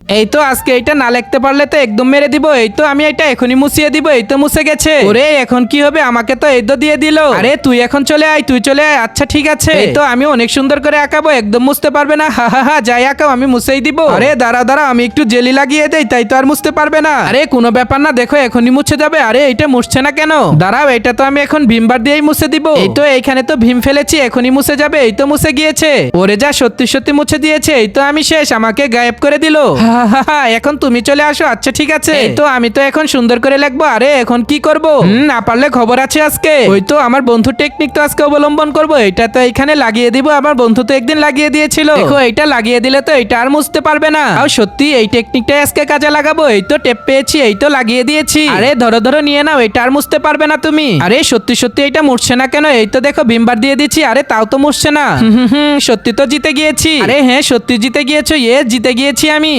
এই তো আজকে এটা না লিখতে পারলে তো একদম মেরে দিব। এই তো আমি এটা এখনই মুছিয়ে দিব। এই তো মুছে গেছে। ওরে এখন কি হবে? আমাকে তো এই তো দিয়ে দিল। আরে তুই এখন চলে আয়, তুই চলে আয়। আচ্ছা ঠিক আছে। এই তো আমি অনেক সুন্দর করে আঁকাবো, একদম মুছতে পারবে না। হা হা হা, যাই আঁকাও, আমি মুছেই দিব। আরে দাঁড়া দাঁড়া, আমি একটু জেলি লাগিয়ে দেই, তাই তো আর মুছতে পারবে না। আরে কোনো ব্যাপার না, দেখো এখনই মুছে যাবে। আরে এটা মুছছে না কেন? দাঁড়াও, এটা তো আমি এখন ভীমবার দিয়েই মুছে দিব। এই তো এইখানে তো ভীম ফেলেছি, এখনই মুছে যাবে। এই তো মুছে গিয়েছে। ওরে যা, সত্যি সত্যি মুছে দিয়েছে। এই তো আমি শেষ, আমাকে গায়েব করে দিল। হা হা হা, এখন তুমি চলে আসো। আচ্ছা ঠিক আছে। এই তো আমি তো এখন সুন্দর করে লিখবো। আরে এখন কি করব? না পারলে খবর আছে আজকে। ওই তো আমার বন্ধু টেকনিক তো আজকে অবলম্বন করব। এটা তো এখানে লাগিয়ে দিব। আমার বন্ধু তো একদিন লাগিয়ে দিয়েছিল। দেখো এইটা লাগিয়ে দিলে তো এটা আর মুছতে পারবে না। আর সত্যি এই টেকনিকটাই আজকে কাজে লাগাবো। এই তো টেপ পেয়েছি, এই তো লাগিয়ে দিয়েছি। আরে ধরো ধরো নিয়ে নাও, এটা আর মুছতে পারবে না তুমি। আরে সত্যি সত্যি এটা মুছছে না কেন? এই তো দেখো ভীমবার দিয়ে দিচ্ছি। আরে তাও তো মুছছে না। সত্যি তো জিতে গিয়েছি। আরে হ্যাঁ, সত্যি জিতে গিয়েছো। জিতে গিয়েছি আমি।